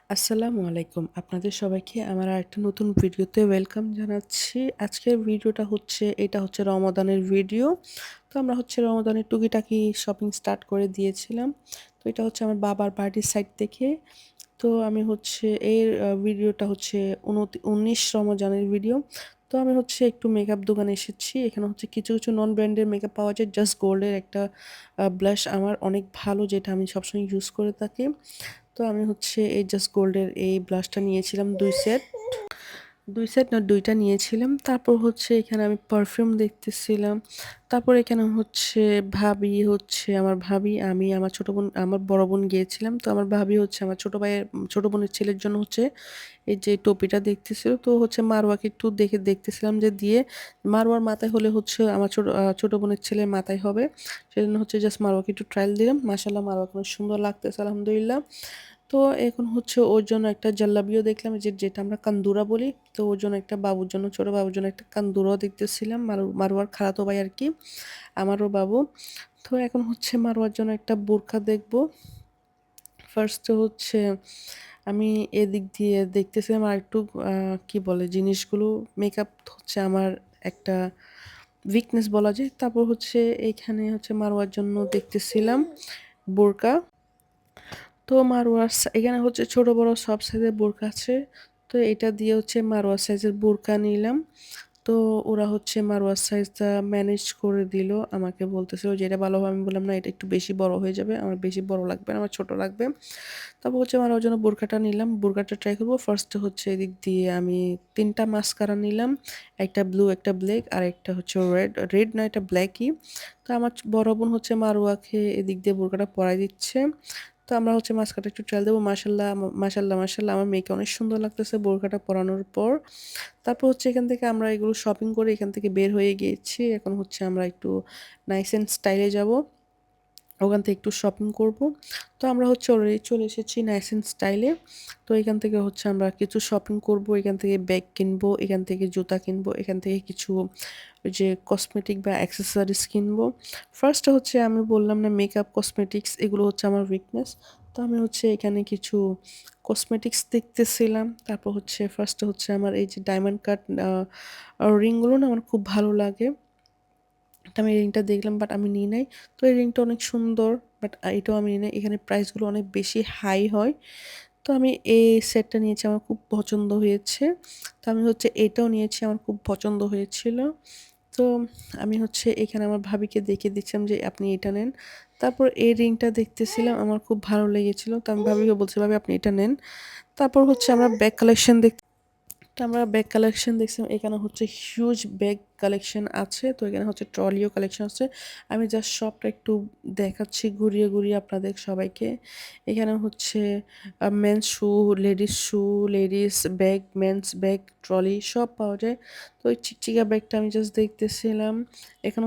আসসালামু আলাইকুম। আপনাদের সবাইকে আমার আরেকটা নতুন ভিডিওতে ওয়েলকাম জানাচ্ছি। আজকের ভিডিওটা হচ্ছে এটা হচ্ছে রমাদানের ভিডিও। তো আমরা হচ্ছে রমাদানের টুকিটাকি শপিং স্টার্ট করে দিয়েছিলাম। তো এটা হচ্ছে আমার বাবার বাড়ির সাইড থেকে। তো আমি হচ্ছে এর ভিডিওটা হচ্ছে 19 রমজানের ভিডিও। তো আমি হচ্ছে একটু মেকআপ দোকানে এসেছি। এখানে হচ্ছে কিছু নন ব্র্যান্ডের মেকআপ পাওয়া যায়। জাস্ট গোল্ডের একটা ব্লাশ আমার অনেক ভালো, যেটা আমি সবসময় ইউজ করে থাকি। তো আমি হচ্ছে এই জাস্ট গোল্ডের এই ব্লাশটা নিয়েছিলাম ২ সেট। ২ সেট না ২ টা নিয়েছিলাম। তারপর হচ্ছে এখানে আমি পারফিউম দেখতেছিলাম। তারপর এখানে হচ্ছে আমার ভাবি, আমি, আমার ছোট বোন, আমার বড় বোন গিয়েছিলাম। তো আমার ভাবি হচ্ছে আমার ছোট বোনের ছেলের জন্য হচ্ছে এই যে টুপিটা দেখতেছিল। তো হচ্ছে মারওয়াকে একটু দেখতেছিলাম যে দিয়ে মারওয়ার মাথায় হলে হচ্ছে আমার ছোট বোনের ছেলের মাথায় হবে। সেজন্য হচ্ছে জাস্ট মারওয়াকে একটু ট্রায়াল দিলাম। মাশাআল্লাহ মারওয়াকে অনেক সুন্দর লাগতেছে আলহামদুলিল্লাহ। তো এখন হচ্ছে ওর জন্য একটা জাল্লাবিও দেখলাম, যেটা আমরা কান্দুরা বলি। তো ওর জন্য একটা বাবুর জন্য, ছোট বাবুর জন্য একটা কান্দুরাও দেখতেছিলাম। মারওয়ার খালাতো ভাই আরকি, আমারও বাবু। তো এখন হচ্ছে মারওয়ার জন্য একটা বোরকা দেখবো। ফার্স্টে হচ্ছে আমি এদিক দিয়ে দেখতেছিলাম আরেকটু কি বলে জিনিসগুলো। মেকআপ হচ্ছে আমার একটা উইকনেস বলা যায়। তারপর হচ্ছে এইখানে হচ্ছে মারওয়ার জন্য দেখতেছিলাম বোরকা। তো এখানে হচ্ছে ছোট বড় সব সাইজের বোরকা আছে। তো এটা দিয়ে হচ্ছে মারওয়ার সাইজের বোরকা নিলাম। তো ওরা হচ্ছে মারওয়ার সাইজটা ম্যানেজ করে দিল। আমাকে বলতেছিল যে এটা ভালো হবে। আমি বললাম, না এটা একটু বেশি বড় হয়ে যাবে, আমার বেশি বড় লাগবে না, আমার ছোট লাগবে। তারপর হচ্ছে মারওয়ার জন্য বোরকাটা নিলাম, বোরকাটা ট্রাই করবো। ফার্স্টে হচ্ছে এদিক দিয়ে আমি 3টা মাস্কারা নিলাম, একটা ব্লু, একটা ব্ল্যাক, আর একটা হচ্ছে রেড। রেড না, এটা ব্ল্যাকই। তো আমার বড় বোন হচ্ছে মারওয়াকে এদিক দিয়ে বোরকাটা পরাই দিচ্ছে। তো আমরা হচ্ছে মাস্কাটা একটু ট্রায়াল দেবো। মাশাল্লাহ, মাশাল্লাহ, মাশাল্লাহ, আমার মেয়েকে অনেক সুন্দর লাগতেছে বোরকাটা পরানোর পর। তারপর হচ্ছে এখান থেকে আমরা এগুলো শপিং করে এখান থেকে বের হয়ে গিয়েছি। এখন হচ্ছে আমরা একটু নাইস অ্যান্ড স্টাইলে যাব, ওখান থেকে একটু শপিং করব। তো আমরা হচ্ছে অলরেডি চলে এসেছি নাইস অ্যান্ড স্টাইলে। তো এখান থেকে হচ্ছে আমরা কিছু শপিং করব, এখান থেকে ব্যাগ কিনবো, এখান থেকে জুতা কিনবো, এখান থেকে কিছু ওই যে কসমেটিক বা অ্যাক্সেসরিজ কিনবো। ফার্স্টে হচ্ছে আমি বললাম না, মেকআপ কসমেটিক্স এগুলো হচ্ছে আমার উইকনেস। তো আমি হচ্ছে এখানে কিছু কসমেটিক্স দেখতেছিলাম। তারপর হচ্ছে ফার্স্টে হচ্ছে আমার এই যে ডায়মন্ড কাট রিংগুলো না আমার খুব ভালো লাগে। তো আমি এই রিংটা দেখলাম, বাট আমি নিই নাই। তো এই রিংটা অনেক সুন্দর, বাট এটাও আমি নিই নাই। এখানে প্রাইসগুলো অনেক বেশি হাই হয়। তো আমি এই সেটটা নিয়েছি, আমার খুব পছন্দ হয়েছে। তো আমি হচ্ছে এটাও নিয়েছি, আমার খুব পছন্দ হয়েছিল। তো আমি হচ্ছে এখানে আমার ভাবিকে দেখিয়ে দিচ্ছিলাম যে আপনি এটা নেন। তারপর এই রিংটা দেখতেছিলাম, আমার খুব ভালো লেগেছিল। তো আমি ভাবিকে বলছি, ভাবি আপনি এটা নেন। তারপর হচ্ছে আমরা ব্যাগ কালেকশন তো আমরা ব্যাগ কালেকশন দেখছিলাম। এখানে হচ্ছে হিউজ ব্যাগ কালেকশন আছে। তো এখানে হচ্ছে ট্রলিও কালেকশন আছে। আমি জাস্ট শপটা একটু দেখাচ্ছি ঘুরিয়ে ঘুরিয়ে আপনাদের সবাইকে। এখানে হচ্ছে men's shoe, ladies shoe, ladies bag, men's bag, trolley সব পাওয়া যায়। তো ওই চিকচিকা ব্যাগটা আমি জাস্ট দেখতেছিলাম। এখন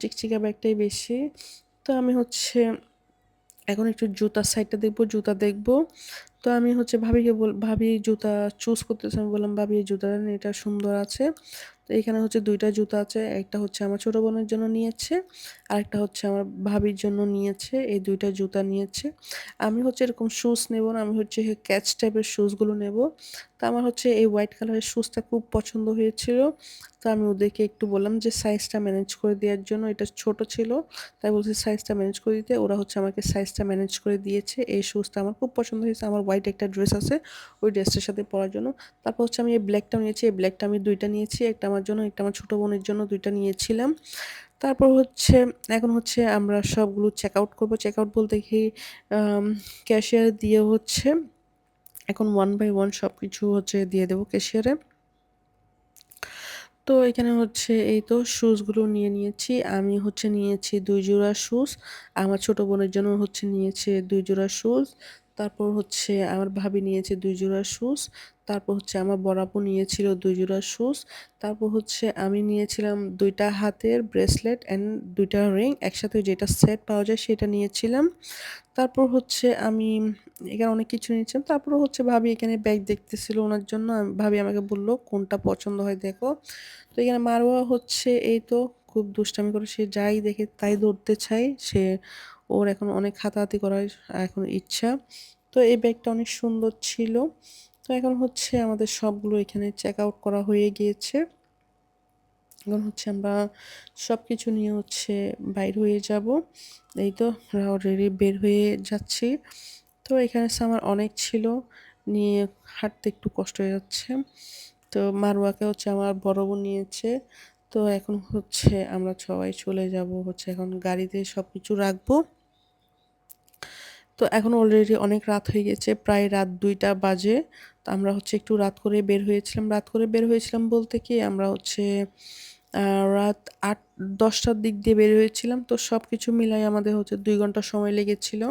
চিকচিকা ব্যাগটাই বেশি। তো আমি হচ্ছে এখন একটু জুতার সাইডটা দেখবো, জুতা দেখবো। তো আমি হচ্ছে ভাবি জুতা চুজ করতেছে। আমি বললাম, ভাবি এই জুতাটা নিন, এটা সুন্দর আছে। তো এখানে হচ্ছে ২ টা জুতা আছে। একটা হচ্ছে আমার ছোট বোনের জন্য নিয়েছে, আরেকটা হচ্ছে আমার ভাবির জন্য নিয়েছে। এই ২ টা জুতা নিয়েছে। আমি হচ্ছে এরকম শুজ নেব না, আমি হচ্ছে ক্যাচ টাইপের শুজগুলো নেব। তো আমার হচ্ছে এই হোয়াইট কালারের শুজটা খুব পছন্দ হয়েছিল। তো আমি ওদেরকে একটু বললাম যে সাইজটা ম্যানেজ করে দেওয়ার জন্য। এটা ছোট ছিল, তাই বলছি সাইজটা ম্যানেজ করে দিতে। ওরা হচ্ছে আমাকে সাইজটা ম্যানেজ করে দিয়েছে। এই শুজটা আমার খুব পছন্দ হয়েছে। আমার হোয়াইট একটা ড্রেস আছে, ওই ড্রেসটার সাথে পরার জন্য। তারপর হচ্ছে আমি এই ব্ল্যাকটাও নিয়েছি। এই ব্ল্যাকটা আমি ২ টা নিয়েছি। একটা আমার জন্য, একটা আমার ছোট বোনের জন্য ২ টা নিয়েছিলাম। তারপর হচ্ছে এখন হচ্ছে আমরা সবগুলো চেক আউট করবো। চেক আউট বলতে কি, ক্যাশিয়ার দিয়ে হচ্ছে এখন 1 বাই 1 সবকিছু হচ্ছে দিয়ে দেবো ক্যাশিয়ারে। তো এখানে হচ্ছে এই তো শুজগুলো নিয়ে নিয়েছি। আমি হচ্ছে নিয়েছি ২ জোড়া শুজ। আমার ছোট বোনের জন্য হচ্ছে নিয়েছে ২ জোড়া শুজ। তারপর হচ্ছে আমার ভাবি নিয়েছে ২ জোড়া শুজ। তারপর হচ্ছে আমার বড় আপু নিয়েছিল ২ জোড়া শুজ। তারপর হচ্ছে আমি নিয়েছিলাম ২ টা হাতের ব্রেসলেট অ্যান্ড ২ টা রিং। একসাথে যেটা সেট পাওয়া যায় সেটা নিয়েছিলাম। তারপর হচ্ছে আমি এখানে অনেক কিছু নিয়েছিলাম। তারপরে হচ্ছে ভাবি এখানে ব্যাগ দেখতেছিল ওনার জন্য। ভাবি আমাকে বলল, "কোনটা পছন্দ হয় দেখো।" তো এখানে মারওয়া হচ্ছে এই তো খুব দুষ্টামি করে, সে যাই দেখে তাই ধরতে চায়। ওর এখন অনেক হাতাহাতি করার এখন ইচ্ছা। তো এই ব্যাগটা অনেক সুন্দর ছিল। তো এখন হচ্ছে আমাদের সবগুলো এখানে চেক আউট করা হয়ে গিয়েছে। এখন হচ্ছে আমরা সবকিছু নিয়ে হচ্ছে বাইর হয়ে যাব। এই তো আমরা অলরেডি বের হয়ে যাচ্ছি। তো এখানে সামান অনেক ছিল, নিয়ে হাঁটতে একটু কষ্ট হয়ে যাচ্ছে। তো মারওয়াকে হচ্ছে আমার বড় বোন নিয়েছে। তো এখন হচ্ছে আমরা সবাই চলে যাব হচ্ছে, এখন গাড়িতে সবকিছু রাখবো। তো এখন অলরেডি অনেক রাত হয়ে গেছে, প্রায় রাত 2টা বাজে। তো আমরা হচ্ছে একটু রাত করে বের হয়েছিলাম। রাত করে বের হয়েছিলাম বলতে কি, আমরা হচ্ছে রাত 8-10টার দিক দিয়ে বের হয়েছিলাম। তো সব কিছু মিলাই আমাদের হচ্ছে 2 ঘন্টা সময় লেগেছিল।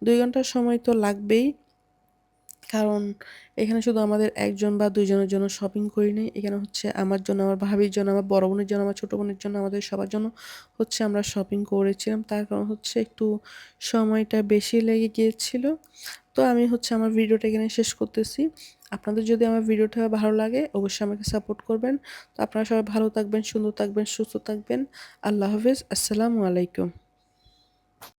2 ঘন্টা সময় তো লাগবেই, কারণ এখানে শুধু আমাদের 1 জন বা 2 জনের জন্য শপিং করিনি। এখানে হচ্ছে আমার জন্য, আমার ভাবির জন্য, আমার বড় বোনের জন্য, আমার ছোট বোনের জন্য, আমাদের সবার জন্য হচ্ছে আমরা শপিং করেছিলাম। তার কারণ হচ্ছে একটু সময়টা বেশি লেগে গিয়েছিল। তো আমি হচ্ছে আমার ভিডিওটা এখানে শেষ করতেছি। আপনাদের যদি আমার ভিডিওটা ভালো লাগে অবশ্যই আমাকে সাপোর্ট করবেন। তো আপনারা সবাই ভালো থাকবেন, সুন্দর থাকবেন, সুস্থ থাকবেন। আল্লাহ হাফেজ। আসসালামু আলাইকুম।